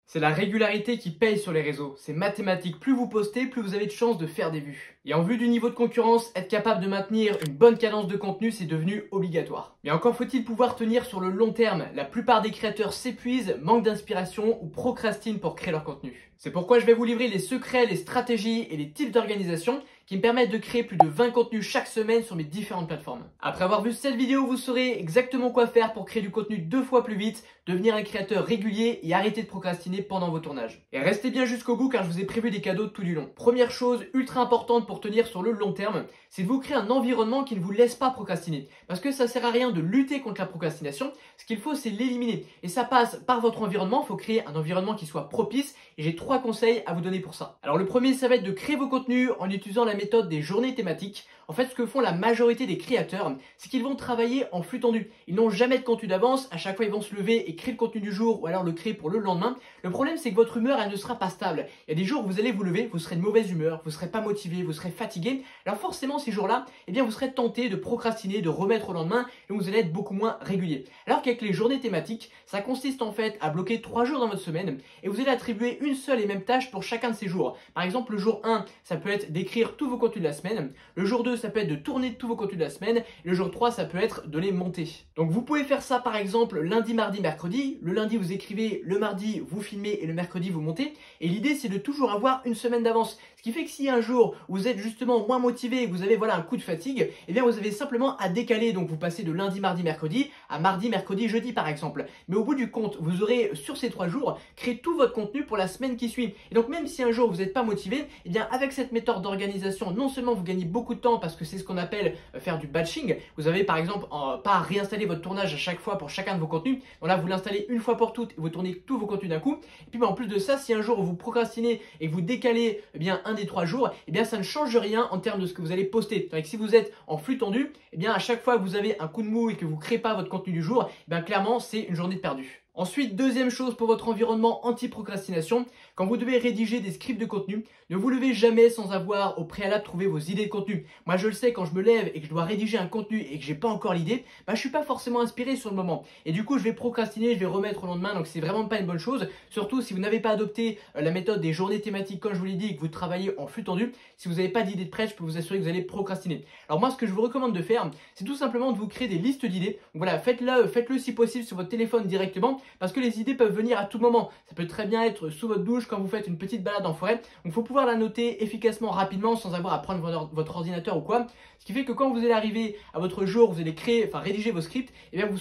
C'est la régularité qui paye sur les réseaux. C'est mathématique. Plus vous postez, plus vous avez de chances de faire des vues. Et en vue du niveau de concurrence, être capable de maintenir une bonne cadence de contenu, c'est devenu obligatoire. Mais encore faut-il pouvoir tenir sur le long terme. La plupart des créateurs s'épuisent, manquent d'inspiration ou procrastinent pour créer leur contenu. C'est pourquoi je vais vous livrer les secrets, les stratégies et les types d'organisation qui me permettent de créer plus de 20 contenus chaque semaine sur mes différentes plateformes. Après avoir vu cette vidéo, vous saurez exactement quoi faire pour créer du contenu 2 fois plus vite, devenir un créateur régulier et arrêter de procrastiner pendant vos tournages. Et restez bien jusqu'au bout car je vous ai prévu des cadeaux tout du long. Première chose ultra importante pour tenir sur le long terme, c'est de vous créer un environnement qui ne vous laisse pas procrastiner. Parce que ça sert à rien de lutter contre la procrastination, ce qu'il faut c'est l'éliminer. Et ça passe par votre environnement, il faut créer un environnement qui soit propice et j'ai 3 conseils à vous donner pour ça. Alors le premier, ça va être de créer vos contenus en utilisant la méthode des journées thématiques. En fait, ce que font la majorité des créateurs, c'est qu'ils vont travailler en flux tendu. Ils n'ont jamais de contenu d'avance, à chaque fois ils vont se lever et créer le contenu du jour ou alors le créer pour le lendemain. Le problème, c'est que votre humeur, elle ne sera pas stable. Il y a des jours où vous allez vous lever, vous serez de mauvaise humeur, vous serez pas motivé, vous serez fatigué. Alors forcément, ces jours-là, eh bien, vous serez tenté de procrastiner, de remettre au lendemain et vous allez être beaucoup moins régulier. Alors qu'avec les journées thématiques, ça consiste en fait à bloquer 3 jours dans votre semaine et vous allez attribuer une seule et même tâche pour chacun de ces jours. Par exemple, le jour 1, ça peut être d'écrire tous vos contenus de la semaine. Le jour 2, ça peut être de tourner tous vos contenus de la semaine. Et le jour 3, ça peut être de les monter. Donc vous pouvez faire ça par exemple lundi, mardi, mercredi. Le lundi, vous écrivez, le mardi, vous filmez et le mercredi, vous montez. Et l'idée, c'est de toujours avoir une semaine d'avance. Ce qui fait que si un jour, vous êtes justement moins motivé et que vous avez un coup de fatigue, eh bien vous avez simplement à décaler. Donc vous passez de lundi, mardi, mercredi à mardi, mercredi, jeudi par exemple. Mais au bout du compte, vous aurez sur ces 3 jours créé tout votre contenu pour la semaine qui suit. Et donc même si un jour vous n'êtes pas motivé, eh bien avec cette méthode d'organisation, non seulement vous gagnez beaucoup de temps parce que c'est ce qu'on appelle faire du batching. Vous avez par exemple pas à réinstaller votre tournage à chaque fois pour chacun de vos contenus. Donc là vous l'installez une fois pour toutes et vous tournez tous vos contenus d'un coup. Et puis en plus de ça, si un jour vous procrastinez et que vous décalez un des 3 jours, eh bien ça ne change rien en termes de ce que vous allez poster. Donc si vous êtes en flux tendu, eh bien à chaque fois que vous avez un coup de mou et que vous ne créez pas votre contenu du jour, eh bien clairement c'est une journée de perdue. Ensuite, deuxième chose pour votre environnement anti-procrastination, quand vous devez rédiger des scripts de contenu, ne vous levez jamais sans avoir au préalable trouvé vos idées de contenu. Moi je le sais, quand je me lève et que je dois rédiger un contenu et que j'ai pas encore l'idée, je suis pas forcément inspiré sur le moment. Et du coup je vais procrastiner, je vais remettre au lendemain, donc c'est vraiment pas une bonne chose. Surtout si vous n'avez pas adopté la méthode des journées thématiques comme je vous l'ai dit et que vous travaillez en flux tendu, si vous n'avez pas d'idée de prête, je peux vous assurer que vous allez procrastiner. Alors moi ce que je vous recommande de faire, c'est tout simplement de vous créer des listes d'idées. Donc voilà, faites-le si possible sur votre téléphone directement, parce que les idées peuvent venir à tout moment. Ça peut très bien être sous votre douche quand vous faites une petite balade en forêt. Donc il faut pouvoir la noter efficacement, rapidement, sans avoir à prendre votre ordinateur ou quoi. Ce qui fait que quand vous allez arriver à votre jour, vous allez rédiger vos scripts, et bien vous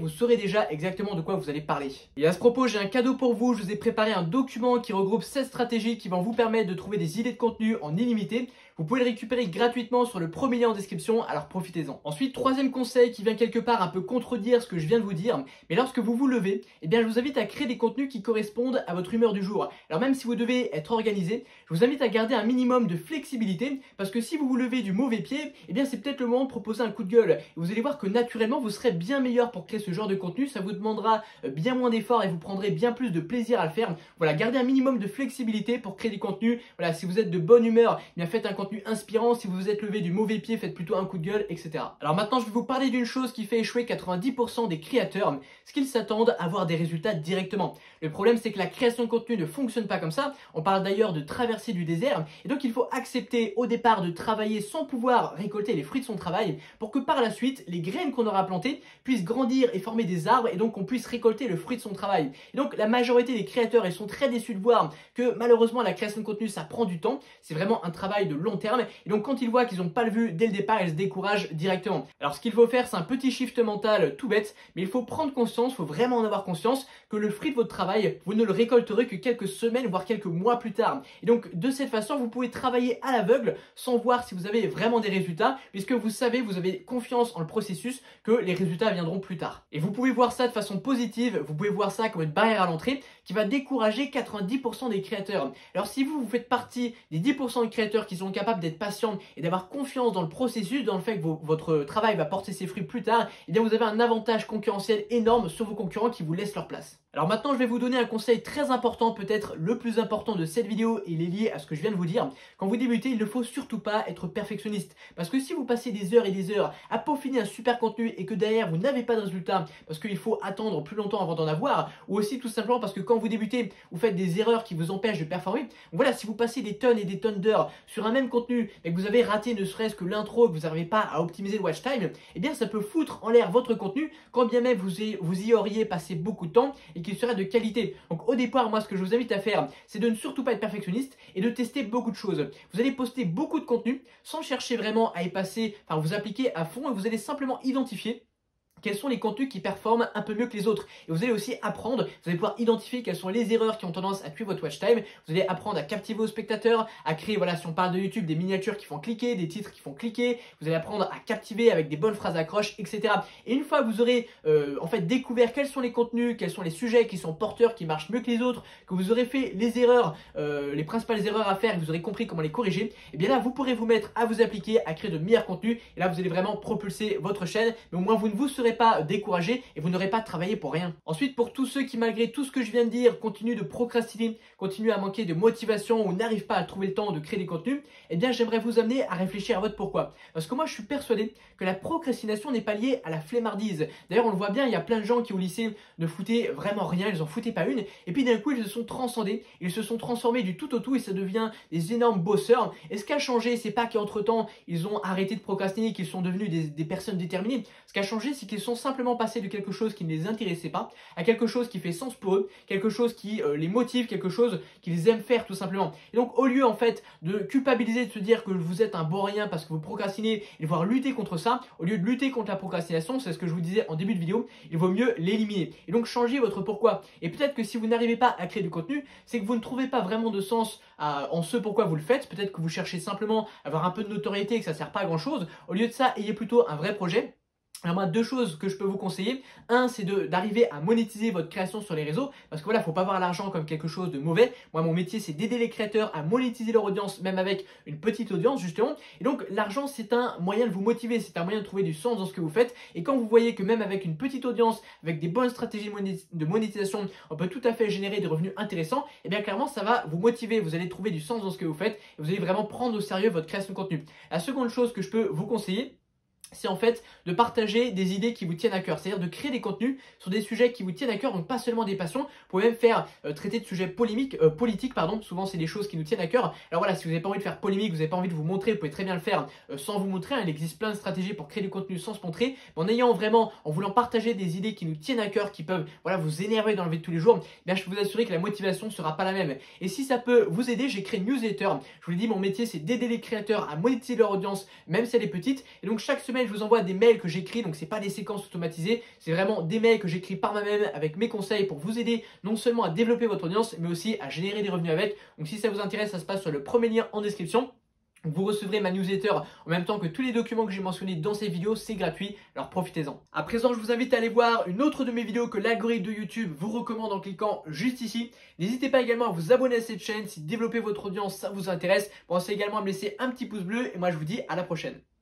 saurez déjà exactement de quoi vous allez parler. Et à ce propos, j'ai un cadeau pour vous. Je vous ai préparé un document qui regroupe 16 stratégies qui vont vous permettre de trouver des idées de contenu en illimité. Vous pouvez le récupérer gratuitement sur le premier lien en description, alors profitez-en. Ensuite, troisième conseil qui vient quelque part un peu contredire ce que je viens de vous dire, mais lorsque vous vous levez, eh bien je vous invite à créer des contenus qui correspondent à votre humeur du jour. Alors même si vous devez être organisé, je vous invite à garder un minimum de flexibilité, parce que si vous vous levez du mauvais pied, eh bien c'est peut-être le moment de proposer un coup de gueule. Et vous allez voir que naturellement vous serez bien meilleur pour créer ce genre de contenu, ça vous demandera bien moins d'efforts et vous prendrez bien plus de plaisir à le faire. Voilà, gardez un minimum de flexibilité pour créer des contenus. Voilà, si vous êtes de bonne humeur, eh bien faites un contenu inspirant. Si vous vous êtes levé du mauvais pied, faites plutôt un coup de gueule, etc. Alors maintenant, je vais vous parler d'une chose qui fait échouer 90% des créateurs, c'est qu'ils s'attendent à avoir des résultats directement. Le problème, c'est que la création de contenu ne fonctionne pas comme ça. On parle d'ailleurs de traversée du désert, et donc il faut accepter au départ de travailler sans pouvoir récolter les fruits de son travail, pour que par la suite, les graines qu'on aura plantées puissent grandir et former des arbres, et donc qu'on puisse récolter le fruit de son travail. Et donc la majorité des créateurs, ils sont très déçus de voir que malheureusement la création de contenu, ça prend du temps. C'est vraiment un travail de long terme. Et donc quand ils voient qu'ils n'ont pas le vu dès le départ, ils se découragent directement. Alors ce qu'il faut faire, c'est un petit shift mental tout bête, mais il faut prendre conscience, il faut vraiment en avoir conscience que le fruit de votre travail, vous ne le récolterez que quelques semaines, voire quelques mois plus tard. Et donc de cette façon, vous pouvez travailler à l'aveugle sans voir si vous avez vraiment des résultats, puisque vous savez, vous avez confiance en le processus, que les résultats viendront plus tard. Et vous pouvez voir ça de façon positive, vous pouvez voir ça comme une barrière à l'entrée qui va décourager 90% des créateurs. Alors si vous faites partie des 10% de créateurs qui sont capables d'être patients et d'avoir confiance dans le processus, dans le fait que votre travail va porter ses fruits plus tard, et bien vous avez un avantage concurrentiel énorme sur vos concurrents qui vous laissent leur place. Alors maintenant, je vais vous donner un conseil très important, peut-être le plus important de cette vidéo, et il est lié à ce que je viens de vous dire. Quand vous débutez, il ne faut surtout pas être perfectionniste. Parce que si vous passez des heures et des heures à peaufiner un super contenu et que derrière vous n'avez pas de résultat, parce qu'il faut attendre plus longtemps avant d'en avoir, ou aussi tout simplement parce que quand vous débutez, vous faites des erreurs qui vous empêchent de performer. Donc voilà, si vous passez des tonnes et des tonnes d'heures sur un même contenu et que vous avez raté ne serait-ce que l'intro, que vous n'arrivez pas à optimiser le watch time, eh bien ça peut foutre en l'air votre contenu, quand bien même vous y auriez passé beaucoup de temps et qu'il serait de qualité. Donc au départ, moi ce que je vous invite à faire, c'est de ne surtout pas être perfectionniste et de tester beaucoup de choses. Vous allez poster beaucoup de contenu sans chercher vraiment à y passer, enfin vous appliquer à fond, et vous allez simplement identifier quels sont les contenus qui performent un peu mieux que les autres. Et vous allez aussi apprendre, vous allez pouvoir identifier quelles sont les erreurs qui ont tendance à tuer votre watch time. Vous allez apprendre à captiver vos spectateurs, à créer, voilà, si on parle de YouTube, des miniatures qui font cliquer, des titres qui font cliquer. Vous allez apprendre à captiver avec des bonnes phrases accroches, etc. Et une fois que vous aurez en fait découvert quels sont les contenus, quels sont les sujets qui sont porteurs, qui marchent mieux que les autres, que vous aurez fait les erreurs, les principales erreurs à faire, et que vous aurez compris comment les corriger, et bien là vous pourrez vous mettre à vous appliquer, à créer de meilleurs contenus. Et là vous allez vraiment propulser votre chaîne, mais au moins vous ne vous serez pas découragé et vous n'aurez pas travaillé pour rien. Ensuite, pour tous ceux qui, malgré tout ce que je viens de dire, continuent de procrastiner, continuent à manquer de motivation ou n'arrivent pas à trouver le temps de créer des contenus, eh bien j'aimerais vous amener à réfléchir à votre pourquoi. Parce que moi je suis persuadé que la procrastination n'est pas liée à la flemmardise. D'ailleurs on le voit bien, il y a plein de gens qui au lycée ne foutaient vraiment rien, ils en foutaient pas une, et puis d'un coup ils se sont transcendés, ils se sont transformés du tout au tout et ça devient des énormes bosseurs. Et ce qui a changé, c'est pas qu'entre temps ils ont arrêté de procrastiner, qu'ils sont devenus des personnes déterminées. Ce qui a changé, c'est qu'ils sont simplement passer de quelque chose qui ne les intéressait pas à quelque chose qui fait sens pour eux, quelque chose qui les motive, quelque chose qu'ils aiment faire tout simplement. Et donc au lieu en fait de culpabiliser, de se dire que vous êtes un bon rien parce que vous procrastinez et de devoir lutter contre ça, au lieu de lutter contre la procrastination, c'est ce que je vous disais en début de vidéo, il vaut mieux l'éliminer. Et donc changer votre pourquoi. Et peut-être que si vous n'arrivez pas à créer du contenu, c'est que vous ne trouvez pas vraiment de sens en ce pourquoi vous le faites. Peut-être que vous cherchez simplement à avoir un peu de notoriété et que ça ne sert pas à grand chose. Au lieu de ça, ayez plutôt un vrai projet. Alors moi, deux choses que je peux vous conseiller. Un, c'est d'arriver à monétiser votre création sur les réseaux. Parce que voilà, il ne faut pas voir l'argent comme quelque chose de mauvais. Moi, mon métier, c'est d'aider les créateurs à monétiser leur audience, même avec une petite audience, justement. Et donc, l'argent, c'est un moyen de vous motiver. C'est un moyen de trouver du sens dans ce que vous faites. Et quand vous voyez que même avec une petite audience, avec des bonnes stratégies de monétisation, on peut tout à fait générer des revenus intéressants, et bien clairement, ça va vous motiver. Vous allez trouver du sens dans ce que vous faites. Et vous allez vraiment prendre au sérieux votre création de contenu. La seconde chose que je peux vous conseiller, c'est en fait de partager des idées qui vous tiennent à cœur, c'est-à-dire de créer des contenus sur des sujets qui vous tiennent à cœur, donc pas seulement des passions. Vous pouvez même faire traiter de sujets politiques, pardon. Souvent c'est des choses qui nous tiennent à cœur. Alors voilà, si vous n'avez pas envie de faire polémique, vous n'avez pas envie de vous montrer, vous pouvez très bien le faire sans vous montrer. Il existe plein de stratégies pour créer du contenu sans se montrer, mais en ayant vraiment, en voulant partager des idées qui nous tiennent à cœur, qui peuvent voilà vous énerver dans la vie de tous les jours, bien je peux vous assurer que la motivation ne sera pas la même. Et si ça peut vous aider, j'ai créé une newsletter. Je vous l'ai dit, mon métier c'est d'aider les créateurs à monétiser leur audience, même si elle est petite. Et donc chaque semaine je vous envoie des mails que j'écris, donc c'est pas des séquences automatisées, c'est vraiment des mails que j'écris par moi-même avec mes conseils pour vous aider non seulement à développer votre audience, mais aussi à générer des revenus avec. Donc si ça vous intéresse, ça se passe sur le premier lien en description. Vous recevrez ma newsletter en même temps que tous les documents que j'ai mentionnés dans ces vidéos, c'est gratuit, alors profitez-en. À présent, je vous invite à aller voir une autre de mes vidéos que l'algorithme de YouTube vous recommande en cliquant juste ici. N'hésitez pas également à vous abonner à cette chaîne si développer votre audience, ça vous intéresse. Pensez également à me laisser un petit pouce bleu et moi je vous dis à la prochaine.